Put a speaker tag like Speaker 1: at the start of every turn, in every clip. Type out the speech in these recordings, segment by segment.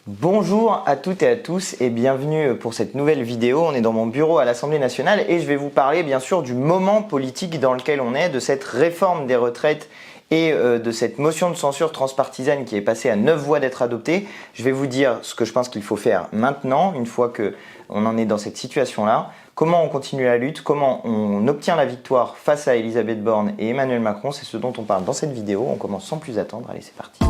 Speaker 1: Bonjour à toutes et à tous et bienvenue pour cette nouvelle vidéo. On est dans mon bureau à l'Assemblée nationale et je vais vous parler bien sûr du moment politique dans lequel on est, de cette réforme des retraites et de cette motion de censure transpartisane qui est passée à 9 voix d'être adoptée. Je vais vous dire ce que je pense qu'il faut faire maintenant, une fois qu'on en est dans cette situation-là. Comment on continue la lutte, comment on obtient la victoire face à Elisabeth Borne et Emmanuel Macron, c'est ce dont on parle dans cette vidéo. On commence sans plus attendre, allez c'est parti.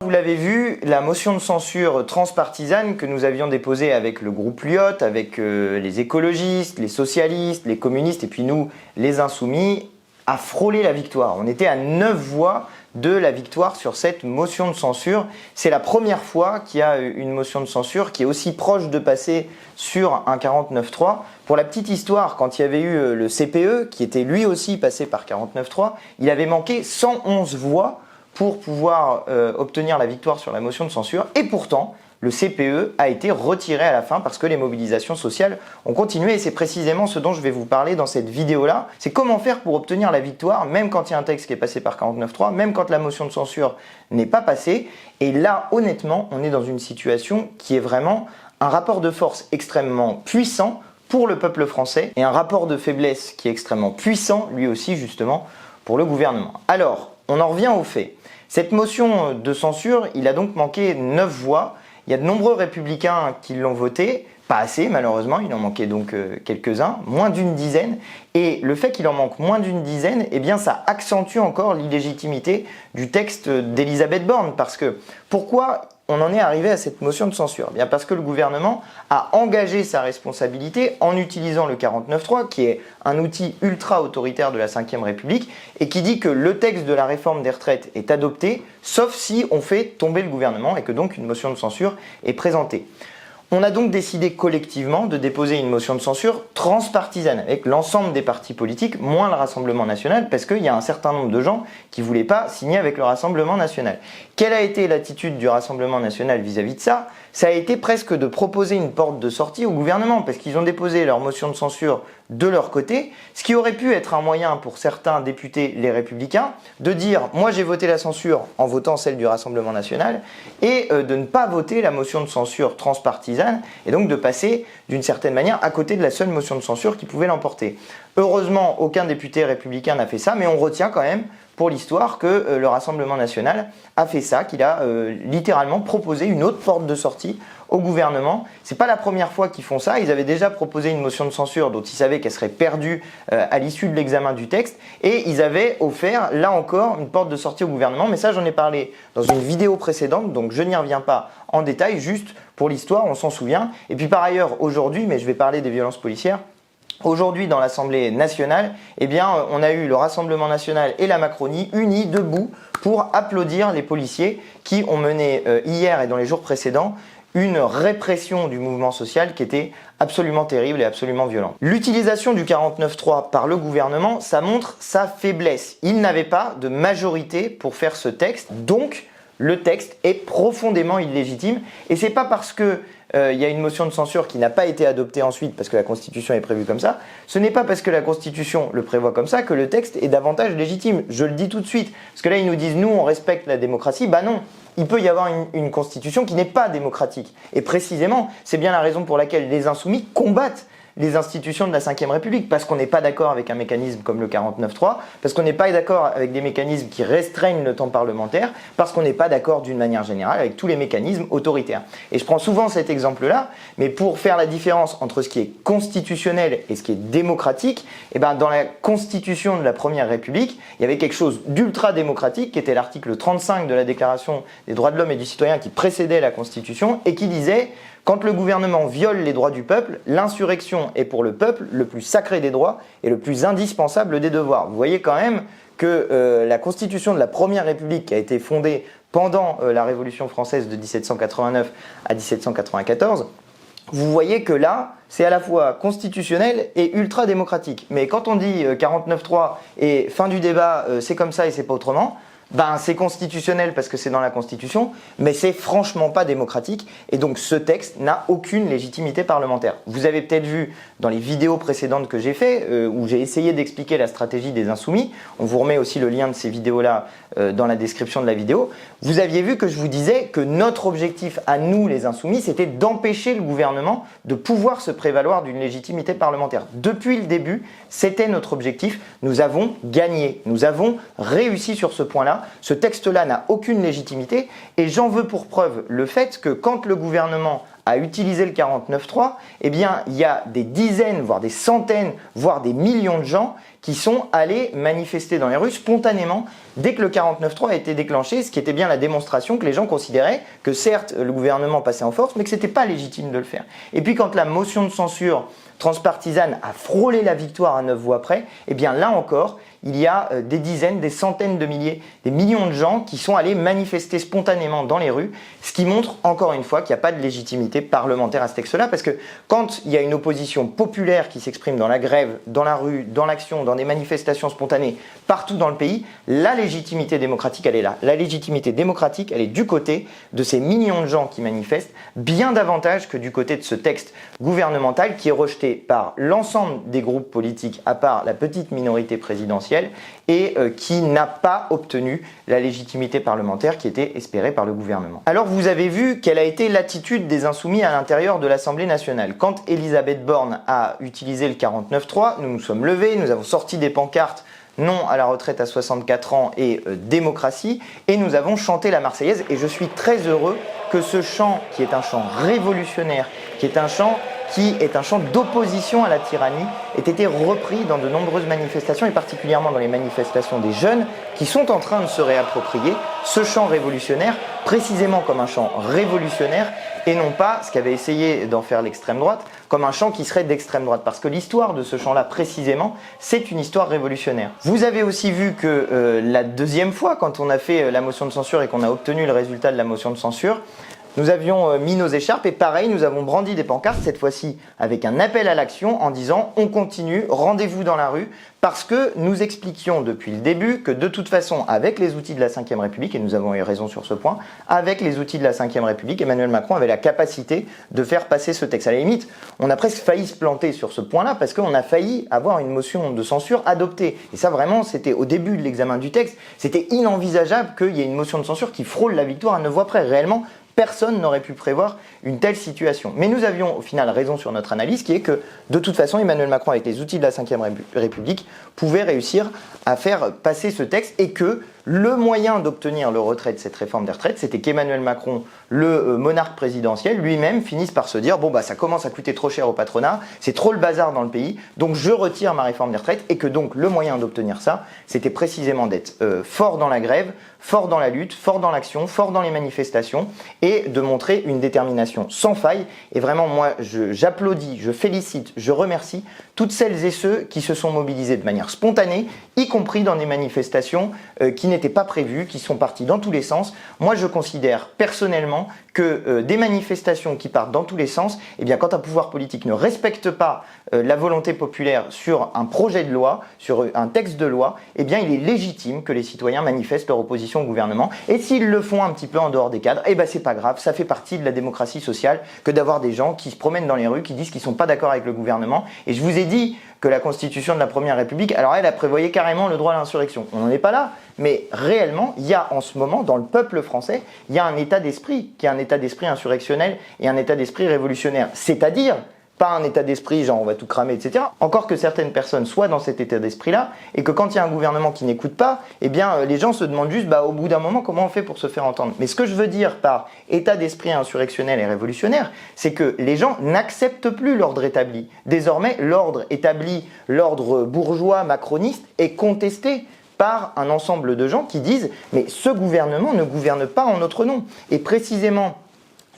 Speaker 1: Vous l'avez vu, la motion de censure transpartisane que nous avions déposée avec le groupe Lyot, avec les écologistes, les socialistes, les communistes et puis nous, les insoumis, a frôlé la victoire. On était à 9 voix de la victoire sur cette motion de censure. C'est la première fois qu'il y a une motion de censure qui est aussi proche de passer sur un 49.3. Pour la petite histoire, quand il y avait eu le CPE, qui était lui aussi passé par 49.3, il avait manqué 111 voix pour pouvoir obtenir la victoire sur la motion de censure. Et pourtant, le CPE a été retiré à la fin parce que les mobilisations sociales ont continué. Et c'est précisément ce dont je vais vous parler dans cette vidéo-là. C'est comment faire pour obtenir la victoire, même quand il y a un texte qui est passé par 49.3, même quand la motion de censure n'est pas passée. Et là, honnêtement, on est dans une situation qui est vraiment un rapport de force extrêmement puissant pour le peuple français et un rapport de faiblesse qui est extrêmement puissant, lui aussi, justement, pour le gouvernement. Alors, on en revient aux faits. Cette motion de censure, il a donc manqué 9 voix. Il y a de nombreux républicains qui l'ont voté, pas assez malheureusement, il en manquait donc quelques-uns, moins d'une dizaine. Et le fait qu'il en manque moins d'une dizaine, eh bien ça accentue encore l'illégitimité du texte d'Elisabeth Borne. Parce que pourquoi on en est arrivé à cette motion de censure? Bien parce que le gouvernement a engagé sa responsabilité en utilisant le 49.3, qui est un outil ultra autoritaire de la Ve République, et qui dit que le texte de la réforme des retraites est adopté, sauf si on fait tomber le gouvernement et que donc une motion de censure est présentée. On a donc décidé collectivement de déposer une motion de censure transpartisane avec l'ensemble des partis politiques, moins le Rassemblement national, parce qu'il y a un certain nombre de gens qui ne voulaient pas signer avec le Rassemblement national. Quelle a été l'attitude du Rassemblement national vis-à-vis de ça? Ça a été presque de proposer une porte de sortie au gouvernement, parce qu'ils ont déposé leur motion de censure de leur côté, ce qui aurait pu être un moyen pour certains députés, les Républicains, de dire « moi j'ai voté la censure en votant celle du Rassemblement national » et de ne pas voter la motion de censure transpartisane et donc de passer d'une certaine manière à côté de la seule motion de censure qui pouvait l'emporter. Heureusement, aucun député républicain n'a fait ça, mais on retient quand même pour l'histoire que le Rassemblement national a fait ça, qu'il a littéralement proposé une autre porte de sortie au gouvernement. C'est pas la première fois qu'ils font ça, ils avaient déjà proposé une motion de censure dont ils savaient qu'elle serait perdue à l'issue de l'examen du texte et ils avaient offert, là encore, une porte de sortie au gouvernement, mais ça j'en ai parlé dans une vidéo précédente, donc je n'y reviens pas en détail, juste pour l'histoire, on s'en souvient. Et puis par ailleurs, aujourd'hui, mais je vais parler des violences policières, aujourd'hui, dans l'Assemblée nationale, eh bien, on a eu le Rassemblement national et la Macronie unis debout pour applaudir les policiers qui ont mené hier et dans les jours précédents une répression du mouvement social qui était absolument terrible et absolument violente. L'utilisation du 49.3 par le gouvernement, ça montre sa faiblesse. Il n'avait pas de majorité pour faire ce texte, donc le texte est profondément illégitime et c'est pas parce que il y a une motion de censure qui n'a pas été adoptée ensuite parce que la Constitution est prévue comme ça, ce n'est pas parce que la Constitution le prévoit comme ça que le texte est davantage légitime. Je le dis tout de suite, parce que là ils nous disent nous on respecte la démocratie, bah non, il peut y avoir une Constitution qui n'est pas démocratique. Et précisément, c'est bien la raison pour laquelle les insoumis combattent les institutions de la Ve République, parce qu'on n'est pas d'accord avec un mécanisme comme le 49.3, parce qu'on n'est pas d'accord avec des mécanismes qui restreignent le temps parlementaire, parce qu'on n'est pas d'accord d'une manière générale avec tous les mécanismes autoritaires. Et je prends souvent cet exemple-là, mais pour faire la différence entre ce qui est constitutionnel et ce qui est démocratique, eh ben dans la Constitution de la Première République, il y avait quelque chose d'ultra démocratique qui était l'article 35 de la Déclaration des droits de l'homme et du citoyen qui précédait la Constitution et qui disait quand le gouvernement viole les droits du peuple, l'insurrection est pour le peuple le plus sacré des droits et le plus indispensable des devoirs. Vous voyez quand même que la Constitution de la Première République qui a été fondée pendant la Révolution française de 1789 à 1794, vous voyez que là, c'est à la fois constitutionnel et ultra démocratique. Mais quand on dit 49.3 et fin du débat, c'est comme ça et c'est pas autrement, Ben, c'est constitutionnel parce que c'est dans la Constitution, mais c'est franchement pas démocratique. Et donc ce texte n'a aucune légitimité parlementaire. Vous avez peut-être vu dans les vidéos précédentes que j'ai fait, où j'ai essayé d'expliquer la stratégie des Insoumis. On vous remet aussi le lien de ces vidéos-là dans la description de la vidéo. Vous aviez vu que je vous disais que notre objectif à nous, les Insoumis, c'était d'empêcher le gouvernement de pouvoir se prévaloir d'une légitimité parlementaire. Depuis le début, c'était notre objectif. Nous avons gagné. Nous avons réussi sur ce point-là. Ce texte-là n'a aucune légitimité et j'en veux pour preuve le fait que quand le gouvernement a utilisé le 49.3, eh bien, il y a des dizaines, voire des centaines, voire des millions de gens qui sont allés manifester dans les rues spontanément dès que le 49.3 a été déclenché, ce qui était bien la démonstration que les gens considéraient que certes, le gouvernement passait en force, mais que ce n'était pas légitime de le faire. Et puis quand la motion de censure transpartisane a frôlé la victoire à 9 voix près, eh bien là encore, il y a des dizaines, des centaines de milliers, des millions de gens qui sont allés manifester spontanément dans les rues, ce qui montre encore une fois qu'il n'y a pas de légitimité parlementaire à ce texte-là, parce que quand il y a une opposition populaire qui s'exprime dans la grève, dans la rue, dans l'action, dans des manifestations spontanées, partout dans le pays, la légitimité démocratique, elle est là. La légitimité démocratique, elle est du côté de ces millions de gens qui manifestent, bien davantage que du côté de ce texte gouvernemental qui est rejeté par l'ensemble des groupes politiques, à part la petite minorité présidentielle, et qui n'a pas obtenu la légitimité parlementaire qui était espérée par le gouvernement. Alors vous avez vu quelle a été l'attitude des Insoumis à l'intérieur de l'Assemblée nationale. Quand Elisabeth Borne a utilisé le 49.3, nous nous sommes levés, nous avons sorti des pancartes non à la retraite à 64 ans et démocratie, et nous avons chanté la Marseillaise, et je suis très heureux que ce chant, qui est un chant révolutionnaire, qui est un chant d'opposition à la tyrannie, ait été repris dans de nombreuses manifestations, et particulièrement dans les manifestations des jeunes qui sont en train de se réapproprier ce chant révolutionnaire, précisément comme un chant révolutionnaire, et non pas, ce qu'avait essayé d'en faire l'extrême droite, comme un chant qui serait d'extrême droite. Parce que l'histoire de ce chant-là, précisément, c'est une histoire révolutionnaire. Vous avez aussi vu que la deuxième fois, quand on a fait la motion de censure et qu'on a obtenu le résultat de la motion de censure, nous avions mis nos écharpes et pareil, nous avons brandi des pancartes, cette fois-ci avec un appel à l'action en disant « on continue, rendez-vous dans la rue » parce que nous expliquions depuis le début que de toute façon, avec les outils de la Ve République, et nous avons eu raison sur ce point, avec les outils de la Ve République, Emmanuel Macron avait la capacité de faire passer ce texte. À la limite, on a presque failli se planter sur ce point-là parce qu'on a failli avoir une motion de censure adoptée. Et ça vraiment, c'était au début de l'examen du texte, c'était inenvisageable qu'il y ait une motion de censure qui frôle la victoire à 9 voix près. Réellement, personne n'aurait pu prévoir une telle situation. Mais nous avions au final raison sur notre analyse qui est que de toute façon Emmanuel Macron avec les outils de la Ve République pouvait réussir à faire passer ce texte et que le moyen d'obtenir le retrait de cette réforme des retraites, c'était qu'Emmanuel Macron, le monarque présidentiel, lui-même finisse par se dire « bon bah ça commence à coûter trop cher au patronat, c'est trop le bazar dans le pays, donc je retire ma réforme des retraites » et que donc le moyen d'obtenir ça, c'était précisément d'être fort dans la grève, fort dans la lutte, fort dans l'action, fort dans les manifestations et de montrer une détermination sans faille. Et vraiment moi j'applaudis, je félicite, je remercie toutes celles et ceux qui se sont mobilisés de manière spontanée, y compris dans des manifestations qui n'étaient pas prévues, qui sont parties dans tous les sens. Moi, je considère personnellement que des manifestations qui partent dans tous les sens, eh bien, quand un pouvoir politique ne respecte pas la volonté populaire sur un projet de loi, sur un texte de loi, eh bien, il est légitime que les citoyens manifestent leur opposition au gouvernement. Et s'ils le font un petit peu en dehors des cadres, eh ben, c'est pas grave, ça fait partie de la démocratie sociale que d'avoir des gens qui se promènent dans les rues, qui disent qu'ils sont pas d'accord avec le gouvernement. Et je vous ai dit que la Constitution de la Première République, alors elle prévoyait carrément le droit à l'insurrection. On n'en est pas là, mais réellement, il y a en ce moment, dans le peuple français, il y a un état d'esprit, qui est un état d'esprit insurrectionnel et un état d'esprit révolutionnaire. C'est-à-dire, pas un état d'esprit genre on va tout cramer, etc. Encore que certaines personnes soient dans cet état d'esprit-là, et que quand il y a un gouvernement qui n'écoute pas, eh bien les gens se demandent juste, au bout d'un moment, comment on fait pour se faire entendre. Mais ce que je veux dire par état d'esprit insurrectionnel et révolutionnaire, c'est que les gens n'acceptent plus l'ordre établi. Désormais, l'ordre établi, l'ordre bourgeois macroniste, est contesté par un ensemble de gens qui disent « mais ce gouvernement ne gouverne pas en notre nom ». Et précisément,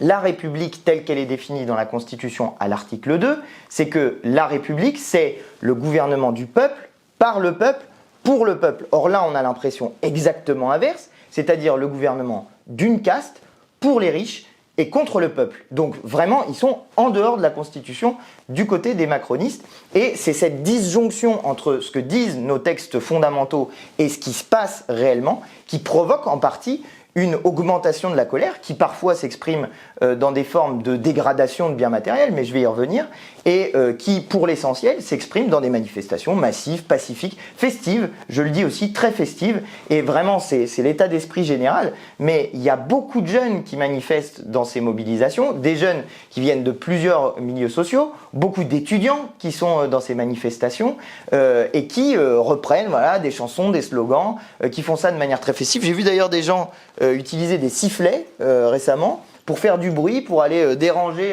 Speaker 1: la République telle qu'elle est définie dans la Constitution à l'article 2, c'est que la République, c'est le gouvernement du peuple, par le peuple, pour le peuple. Or là, on a l'impression exactement inverse, c'est-à-dire le gouvernement d'une caste, pour les riches, et contre le peuple. Donc vraiment, ils sont en dehors de la Constitution du côté des macronistes. Et c'est cette disjonction entre ce que disent nos textes fondamentaux et ce qui se passe réellement qui provoque en partie une augmentation de la colère qui parfois s'exprime dans des formes de dégradation de biens matériels, mais je vais y revenir, et qui, pour l'essentiel, s'exprime dans des manifestations massives, pacifiques, festives, je le dis aussi, très festives, et vraiment c'est l'état d'esprit général, mais il y a beaucoup de jeunes qui manifestent dans ces mobilisations, des jeunes qui viennent de plusieurs milieux sociaux, beaucoup d'étudiants qui sont dans ces manifestations, et qui reprennent voilà, des chansons, des slogans, qui font ça de manière très festive. J'ai vu d'ailleurs des gens utiliser des sifflets récemment pour faire du bruit, pour aller déranger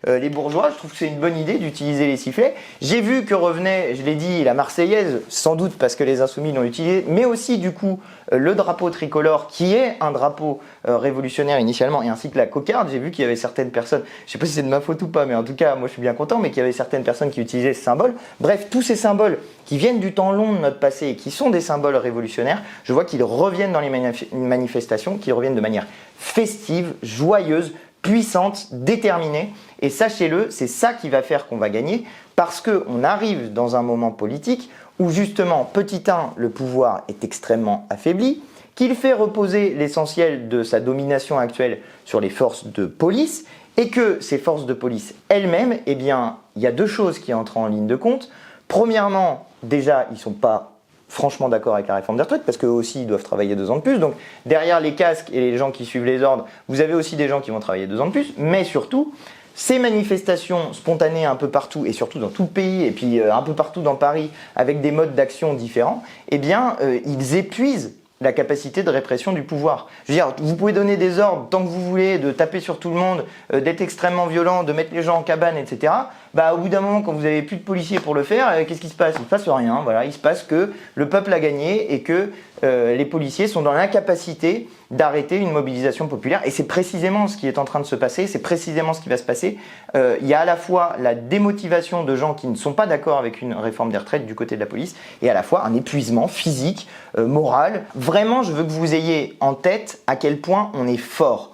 Speaker 1: les bourgeois. Je trouve que c'est une bonne idée d'utiliser les sifflets. J'ai vu que revenait, je l'ai dit, la Marseillaise, sans doute parce que les Insoumis l'ont utilisé, mais aussi du coup le drapeau tricolore qui est un drapeau révolutionnaire initialement, et ainsi que la cocarde. J'ai vu qu'il y avait certaines personnes, je ne sais pas si c'est de ma faute ou pas, mais en tout cas moi je suis bien content, mais qu'il y avait certaines personnes qui utilisaient ce symbole. Bref, tous ces symboles qui viennent du temps long de notre passé et qui sont des symboles révolutionnaires, je vois qu'ils reviennent dans les manifestations, qu'ils reviennent de manière festive, joyeuse, puissante, déterminée. Et sachez-le, c'est ça qui va faire qu'on va gagner, parce qu'on arrive dans un moment politique où justement, petit 1, le pouvoir est extrêmement affaibli, qu'il fait reposer l'essentiel de sa domination actuelle sur les forces de police, et que ces forces de police elles-mêmes, eh bien, il y a deux choses qui entrent en ligne de compte. Premièrement, déjà, ils ne sont pas franchement d'accord avec la réforme des retraites, parce qu'eux aussi, ils doivent travailler 2 ans de plus. Donc, derrière les casques et les gens qui suivent les ordres, vous avez aussi des gens qui vont travailler 2 ans de plus. Mais surtout, ces manifestations spontanées un peu partout, et surtout dans tout le pays, et puis un peu partout dans Paris, avec des modes d'action différents, eh bien, ils épuisent la capacité de répression du pouvoir. Je veux dire, vous pouvez donner des ordres tant que vous voulez, de taper sur tout le monde, d'être extrêmement violent, de mettre les gens en cabane, etc. Bah, au bout d'un moment, quand vous n'avez plus de policiers pour le faire, qu'est-ce qui se passe? Il ne se passe rien. Voilà. Il se passe que le peuple a gagné et que les policiers sont dans l'incapacité d'arrêter une mobilisation populaire. Et c'est précisément ce qui est en train de se passer, c'est précisément ce qui va se passer. Il y a à la fois la démotivation de gens qui ne sont pas d'accord avec une réforme des retraites du côté de la police, et à la fois un épuisement physique, moral. Vraiment, je veux que vous ayez en tête à quel point on est fort.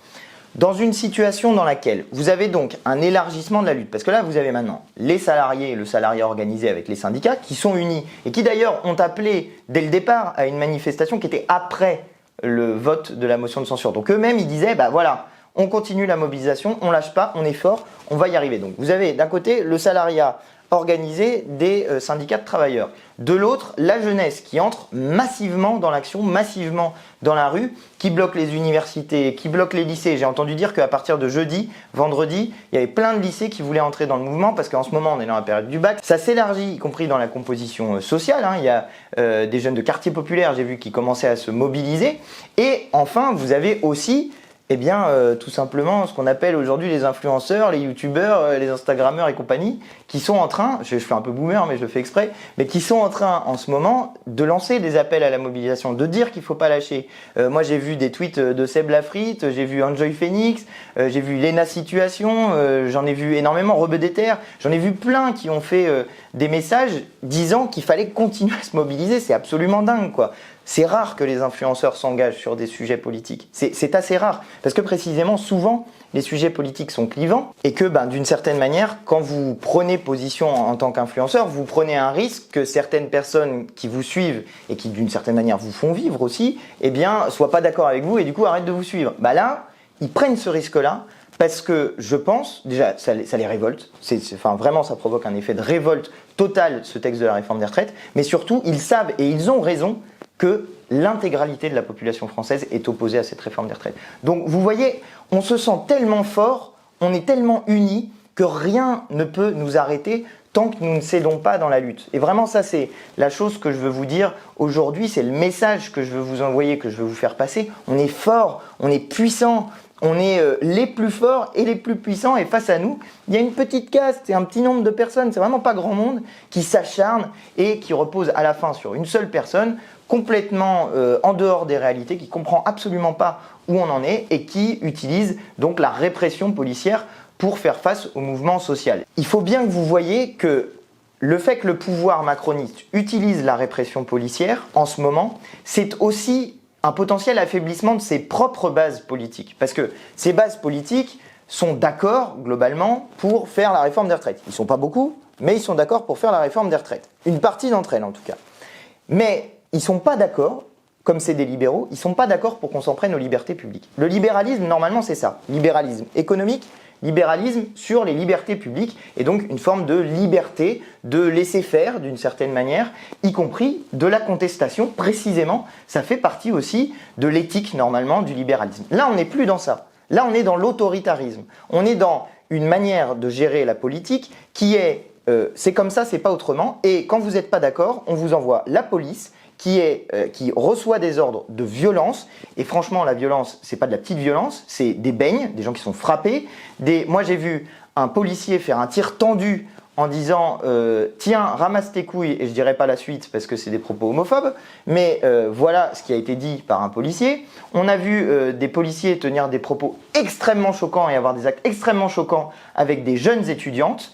Speaker 1: Dans une situation dans laquelle vous avez donc un élargissement de la lutte, parce que là vous avez maintenant les salariés, le salariat organisé avec les syndicats qui sont unis et qui d'ailleurs ont appelé dès le départ à une manifestation qui était après le vote de la motion de censure. Donc eux-mêmes ils disaient bah voilà, on continue la mobilisation, on lâche pas, on est fort, on va y arriver. Donc vous avez d'un côté le salariat organisé des syndicats de travailleurs. De l'autre, la jeunesse qui entre massivement dans l'action, massivement dans la rue, qui bloque les universités, qui bloque les lycées. J'ai entendu dire qu'à partir de jeudi, vendredi, il y avait plein de lycées qui voulaient entrer dans le mouvement parce qu'en ce moment, on est dans la période du bac. Ça s'élargit, y compris dans la composition sociale. Il y a des jeunes de quartiers populaires, j'ai vu, qui commençaient à se mobiliser. Et enfin, vous avez aussi eh bien, tout simplement, ce qu'on appelle aujourd'hui les influenceurs, les youtubeurs, les instagrammeurs et compagnie, qui sont en train, je fais un peu boomer, mais je le fais exprès, mais qui sont en train, en ce moment, de lancer des appels à la mobilisation, de dire qu'il ne faut pas lâcher. Moi, j'ai vu des tweets de Seb Lafrite, j'ai vu Enjoy Phoenix, j'ai vu Lena Situation, j'en ai vu énormément, Rebeu des Terres, j'en ai vu plein qui ont fait des messages disant qu'il fallait continuer à se mobiliser. C'est absolument dingue, quoi. C'est rare que les influenceurs s'engagent sur des sujets politiques. C'est assez rare. Parce que précisément, souvent, les sujets politiques sont clivants et que d'une certaine manière, quand vous prenez position en tant qu'influenceur, vous prenez un risque que certaines personnes qui vous suivent et qui d'une certaine manière vous font vivre aussi, eh bien, soient pas d'accord avec vous et du coup arrêtent de vous suivre. Là, ils prennent ce risque-là parce que je pense, déjà, ça les révolte. Vraiment, ça provoque un effet de révolte totale, ce texte de la réforme des retraites. Mais surtout, ils savent et ils ont raison que l'intégralité de la population française est opposée à cette réforme des retraites. Donc vous voyez, on se sent tellement fort, on est tellement unis que rien ne peut nous arrêter tant que nous ne cédons pas dans la lutte. Et vraiment ça c'est la chose que je veux vous dire aujourd'hui, c'est le message que je veux vous envoyer, que je veux vous faire passer. On est fort, on est puissant, on est les plus forts et les plus puissants, et face à nous, il y a une petite caste et un petit nombre de personnes, c'est vraiment pas grand monde, qui s'acharnent et qui reposent à la fin sur une seule personne, complètement en dehors des réalités, qui comprend absolument pas où on en est et qui utilise donc la répression policière pour faire face au mouvement social. Il faut bien que vous voyez que le fait que le pouvoir macroniste utilise la répression policière en ce moment, c'est aussi un potentiel affaiblissement de ses propres bases politiques. Parce que ces bases politiques, sont d'accord, globalement, pour faire la réforme des retraites. Ils ne sont pas beaucoup, mais ils sont d'accord pour faire la réforme des retraites. Une partie d'entre elles, en tout cas. Mais ils ne sont pas d'accord, comme c'est des libéraux, ils ne sont pas d'accord pour qu'on s'en prenne aux libertés publiques. Le libéralisme, normalement, c'est ça. Libéralisme économique, libéralisme sur les libertés publiques, et donc une forme de liberté, de laisser faire d'une certaine manière, y compris de la contestation, précisément. Ça fait partie aussi de l'éthique, normalement, du libéralisme. Là, on n'est plus dans ça. Là, on est dans l'autoritarisme. On est dans une manière de gérer la politique qui est c'est comme ça, c'est pas autrement. Et quand vous n'êtes pas d'accord, on vous envoie la police qui reçoit des ordres de violence. Et franchement, la violence, c'est pas de la petite violence, c'est des beignes, des gens qui sont frappés. Moi, j'ai vu un policier faire un tir tendu en disant tiens, ramasse tes couilles, et je dirai pas la suite parce que c'est des propos homophobes, mais voilà ce qui a été dit par un policier. On a vu des policiers tenir des propos extrêmement choquants et avoir des actes extrêmement choquants avec des jeunes étudiantes.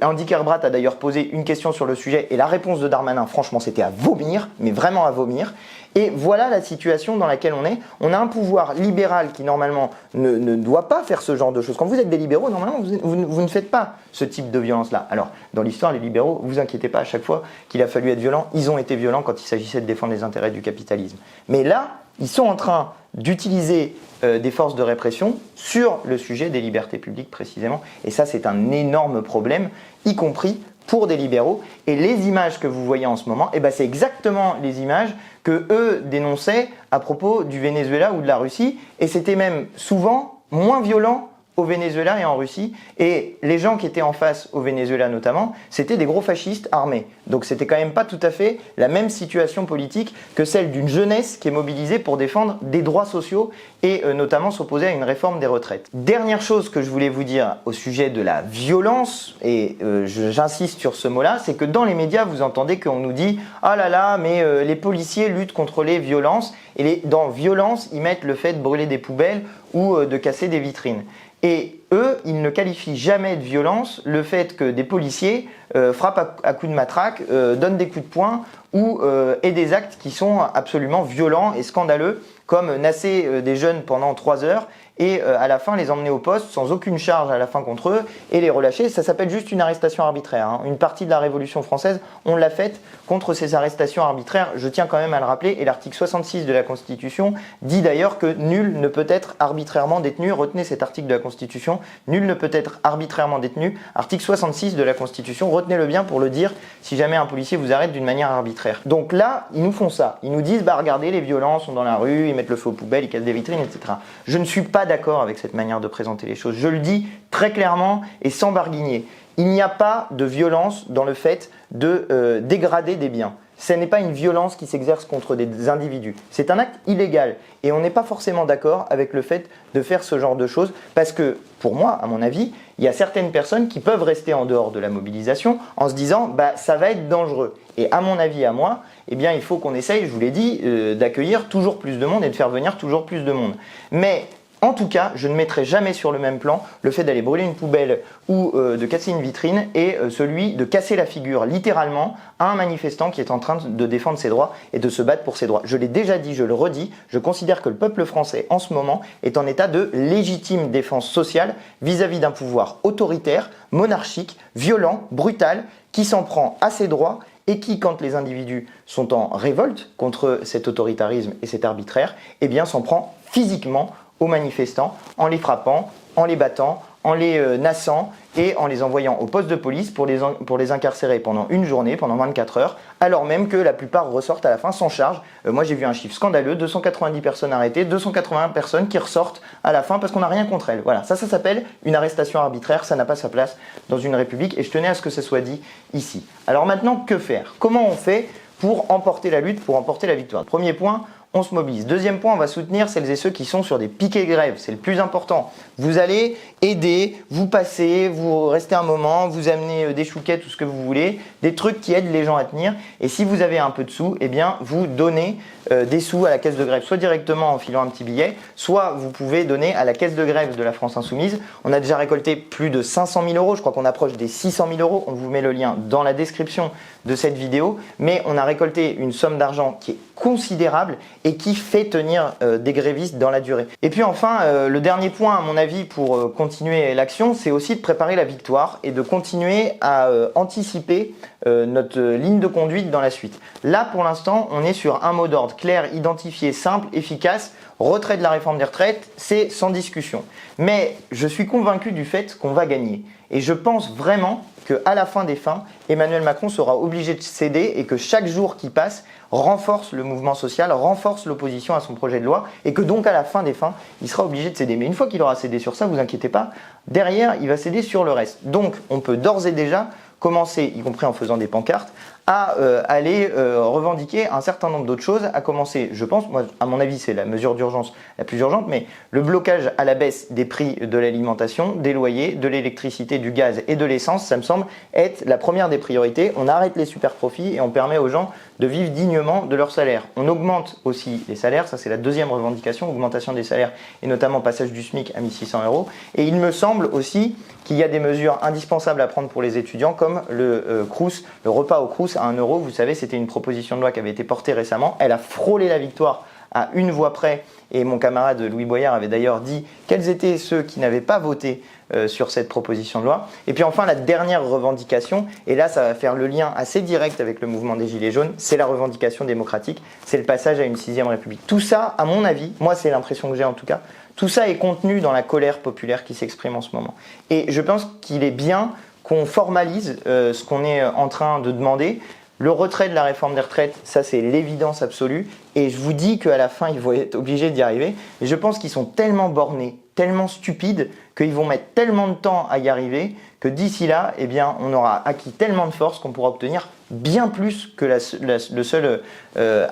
Speaker 1: Andy Kerbrat a d'ailleurs posé une question sur le sujet et la réponse de Darmanin, franchement, c'était à vomir, mais vraiment à vomir. Et voilà la situation dans laquelle on est. On a un pouvoir libéral qui, normalement, ne doit pas faire ce genre de choses. Quand vous êtes des libéraux, normalement, vous ne faites pas ce type de violence-là. Alors, dans l'histoire, les libéraux, vous inquiétez pas, à chaque fois qu'il a fallu être violent, ils ont été violents quand il s'agissait de défendre les intérêts du capitalisme. Mais là, ils sont en train d'utiliser des forces de répression sur le sujet des libertés publiques précisément. Et ça, c'est un énorme problème, y compris pour des libéraux. Et les images que vous voyez en ce moment, eh ben, c'est exactement les images que eux dénonçaient à propos du Venezuela ou de la Russie. Et c'était même souvent moins violent au Venezuela et en Russie. Et les gens qui étaient en face au Venezuela notamment, c'était des gros fascistes armés. Donc c'était quand même pas tout à fait la même situation politique que celle d'une jeunesse qui est mobilisée pour défendre des droits sociaux et notamment s'opposer à une réforme des retraites. Dernière chose que je voulais vous dire au sujet de la violence, et j'insiste sur ce mot-là, c'est que dans les médias, vous entendez qu'on nous dit « Ah là là, mais les policiers luttent contre les violences » et dans violence, ils mettent le fait de brûler des poubelles ou de casser des vitrines. Et eux, ils ne qualifient jamais de violence le fait que des policiers frappent à coups de matraque, donnent des coups de poing ou aient des actes qui sont absolument violents et scandaleux, comme nasser des jeunes pendant 3 heures et à la fin les emmener au poste sans aucune charge à la fin contre eux et les relâcher. Ça s'appelle juste une arrestation arbitraire. Hein. Une partie de la Révolution française, on l'a faite contre ces arrestations arbitraires. Je tiens quand même à le rappeler. Et l'article 66 de la Constitution dit d'ailleurs que nul ne peut être arbitrairement détenu. Retenez cet article de la Constitution. Nul ne peut être arbitrairement détenu. Article 66 de la Constitution. Retenez-le bien pour le dire si jamais un policier vous arrête d'une manière arbitraire. Donc là, ils nous font ça. Ils nous disent, bah regardez, les violents sont dans la rue, ils mettent le feu aux poubelles, ils cassent des vitrines, etc. Je ne suis pas d'accord avec cette manière de présenter les choses. Je le dis très clairement et sans barguigner. Il n'y a pas de violence dans le fait de dégrader des biens. Ce n'est pas une violence qui s'exerce contre des individus. C'est un acte illégal et on n'est pas forcément d'accord avec le fait de faire ce genre de choses parce que, pour moi, à mon avis, il y a certaines personnes qui peuvent rester en dehors de la mobilisation en se disant bah, « ça va être dangereux ». Et à mon avis, à moi, eh bien, il faut qu'on essaye, je vous l'ai dit, d'accueillir toujours plus de monde et de faire venir toujours plus de monde. Mais en tout cas, je ne mettrai jamais sur le même plan le fait d'aller brûler une poubelle ou de casser une vitrine et celui de casser la figure littéralement à un manifestant qui est en train de défendre ses droits et de se battre pour ses droits. Je l'ai déjà dit, je le redis, je considère que le peuple français en ce moment est en état de légitime défense sociale vis-à-vis d'un pouvoir autoritaire, monarchique, violent, brutal, qui s'en prend à ses droits et qui, quand les individus sont en révolte contre cet autoritarisme et cet arbitraire, eh bien s'en prend physiquement aux manifestants, en les frappant, en les battant, en les nassant et en les envoyant au poste de police pour les incarcérer pendant une journée, pendant 24 heures, alors même que la plupart ressortent à la fin sans charge. Moi j'ai vu un chiffre scandaleux, 290 personnes arrêtées, 280 personnes qui ressortent à la fin parce qu'on n'a rien contre elles. Voilà, ça s'appelle une arrestation arbitraire, ça n'a pas sa place dans une république et je tenais à ce que ça soit dit ici. Alors maintenant, que faire? Comment on fait pour emporter la lutte, pour emporter la victoire? Premier point, on se mobilise. Deuxième point, on va soutenir celles et ceux qui sont sur des piquets de grève. C'est le plus important. Vous allez aider, vous passez, vous restez un moment, vous amenez des chouquettes, tout ce que vous voulez, des trucs qui aident les gens à tenir. Et si vous avez un peu de sous, eh bien, vous donnez des sous à la caisse de grève, soit directement en filant un petit billet, soit vous pouvez donner à la caisse de grève de la France Insoumise. On a déjà récolté plus de 500 000 euros. Je crois qu'on approche des 600 000 euros. On vous met le lien dans la description de cette vidéo. Mais on a récolté une somme d'argent qui est considérable et qui fait tenir des grévistes dans la durée. Et puis enfin, le dernier point à mon avis pour continuer l'action, c'est aussi de préparer la victoire et de continuer à anticiper notre ligne de conduite dans la suite. Là pour l'instant, on est sur un mot d'ordre clair, identifié, simple, efficace. Retrait de la réforme des retraites, c'est sans discussion. Mais je suis convaincu du fait qu'on va gagner. Et je pense vraiment qu'à la fin des fins, Emmanuel Macron sera obligé de céder et que chaque jour qui passe renforce le mouvement social, renforce l'opposition à son projet de loi et que donc à la fin des fins, il sera obligé de céder. Mais une fois qu'il aura cédé sur ça, vous inquiétez pas, derrière, il va céder sur le reste. Donc, on peut d'ores et déjà commencer, y compris en faisant des pancartes, à aller revendiquer un certain nombre d'autres choses, à commencer, je pense, moi, à mon avis, c'est la mesure d'urgence la plus urgente, mais le blocage à la baisse des prix de l'alimentation, des loyers, de l'électricité, du gaz et de l'essence, ça me semble être la première des priorités. On arrête les super profits et on permet aux gens de vivre dignement de leur salaire. On augmente aussi les salaires, ça c'est la deuxième revendication, augmentation des salaires et notamment passage du SMIC à 1 600 €. Et il me semble aussi qu'il y a des mesures indispensables à prendre pour les étudiants comme le Crous, le repas au Crous à 1 €. Vous savez, c'était une proposition de loi qui avait été portée récemment. Elle a frôlé la victoire à une voix près et mon camarade Louis Boyard avait d'ailleurs dit quels étaient ceux qui n'avaient pas voté sur cette proposition de loi. Et puis enfin la dernière revendication, et là ça va faire le lien assez direct avec le mouvement des Gilets jaunes, c'est la revendication démocratique, c'est le passage à une 6e République. Tout ça, à mon avis, moi c'est l'impression que j'ai en tout cas, tout ça est contenu dans la colère populaire qui s'exprime en ce moment. Et je pense qu'il est bien qu'on formalise ce qu'on est en train de demander. Le retrait de la réforme des retraites, ça c'est l'évidence absolue. Et je vous dis qu'à la fin, ils vont être obligés d'y arriver. Et je pense qu'ils sont tellement bornés, tellement stupides, qu'ils vont mettre tellement de temps à y arriver, que d'ici là, eh bien, on aura acquis tellement de force qu'on pourra obtenir bien plus que le seul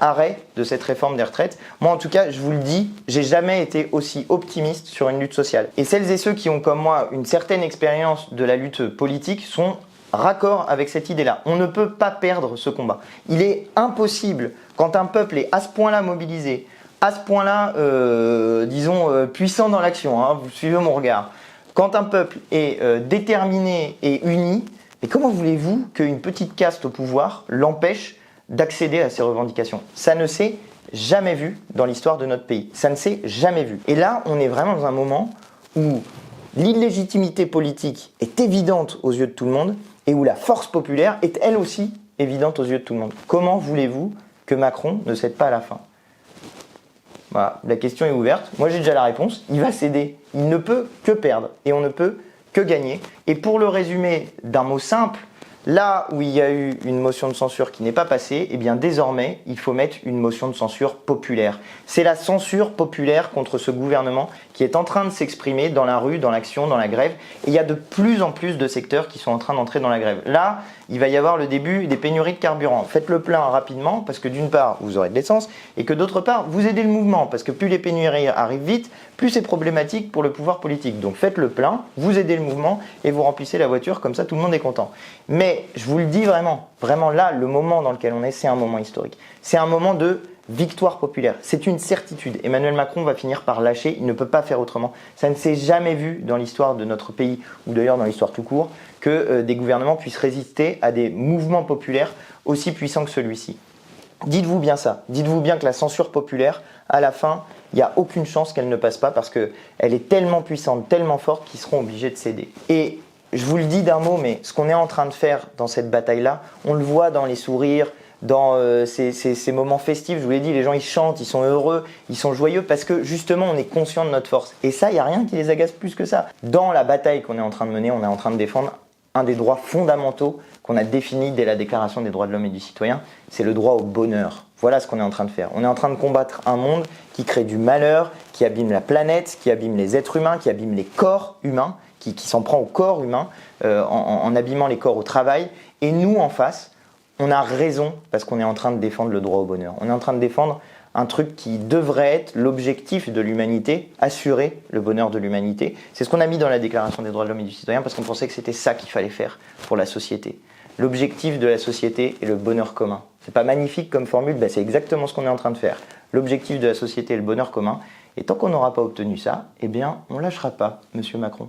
Speaker 1: arrêt de cette réforme des retraites. Moi, en tout cas, je vous le dis, j'ai jamais été aussi optimiste sur une lutte sociale. Et celles et ceux qui ont comme moi une certaine expérience de la lutte politique sont raccord avec cette idée-là. On ne peut pas perdre ce combat. Il est impossible, quand un peuple est à ce point-là mobilisé, à ce point-là, puissant dans l'action, hein, vous suivez mon regard, quand un peuple est déterminé et uni, mais comment voulez-vous qu'une petite caste au pouvoir l'empêche d'accéder à ces revendications? Ça ne s'est jamais vu dans l'histoire de notre pays. Ça ne s'est jamais vu. Et là, on est vraiment dans un moment où l'illégitimité politique est évidente aux yeux de tout le monde et où la force populaire est elle aussi évidente aux yeux de tout le monde. Comment voulez-vous que Macron ne cède pas à la fin? Voilà, la question est ouverte. Moi j'ai déjà la réponse. Il va céder. Il ne peut que perdre et on ne peut que gagner. Et pour le résumer d'un mot simple, là où il y a eu une motion de censure qui n'est pas passée, eh bien désormais, il faut mettre une motion de censure populaire. C'est la censure populaire contre ce gouvernement qui est en train de s'exprimer dans la rue, dans l'action, dans la grève. Et il y a de plus en plus de secteurs qui sont en train d'entrer dans la grève. Là, il va y avoir le début des pénuries de carburant. Faites le plein rapidement parce que d'une part, vous aurez de l'essence et que d'autre part, vous aidez le mouvement parce que plus les pénuries arrivent vite, plus c'est problématique pour le pouvoir politique. Donc faites le plein, vous aidez le mouvement et vous remplissez la voiture, comme ça tout le monde est content. Mais je vous le dis vraiment, vraiment là, le moment dans lequel on est, c'est un moment historique. C'est un moment de victoire populaire. C'est une certitude. Emmanuel Macron va finir par lâcher, il ne peut pas faire autrement. Ça ne s'est jamais vu dans l'histoire de notre pays, ou d'ailleurs dans l'histoire tout court, que des gouvernements puissent résister à des mouvements populaires aussi puissants que celui-ci. Dites-vous bien ça. Dites-vous bien que la censure populaire, à la fin, il n'y a aucune chance qu'elle ne passe pas parce qu'elle est tellement puissante, tellement forte qu'ils seront obligés de céder. Et je vous le dis d'un mot, mais ce qu'on est en train de faire dans cette bataille-là, on le voit dans les sourires, dans ces moments festifs. Je vous l'ai dit, les gens ils chantent, ils sont heureux, ils sont joyeux parce que justement on est conscient de notre force. Et ça, il n'y a rien qui les agace plus que ça. Dans la bataille qu'on est en train de mener, on est en train de défendre un des droits fondamentaux qu'on a défini dès la Déclaration des droits de l'homme et du citoyen, c'est le droit au bonheur. Voilà ce qu'on est en train de faire. On est en train de combattre un monde qui crée du malheur, qui abîme la planète, qui abîme les êtres humains, qui abîme les corps humains, qui s'en prend au corps humain en abîmant les corps au travail. Et nous, en face, on a raison parce qu'on est en train de défendre le droit au bonheur. On est en train de défendre un truc qui devrait être l'objectif de l'humanité, assurer le bonheur de l'humanité. C'est ce qu'on a mis dans la Déclaration des droits de l'homme et du citoyen parce qu'on pensait que c'était ça qu'il fallait faire pour la société. L'objectif de la société est le bonheur commun. C'est pas magnifique comme formule, c'est exactement ce qu'on est en train de faire. L'objectif de la société est le bonheur commun. Et tant qu'on n'aura pas obtenu ça, eh bien, on lâchera pas, Monsieur Macron.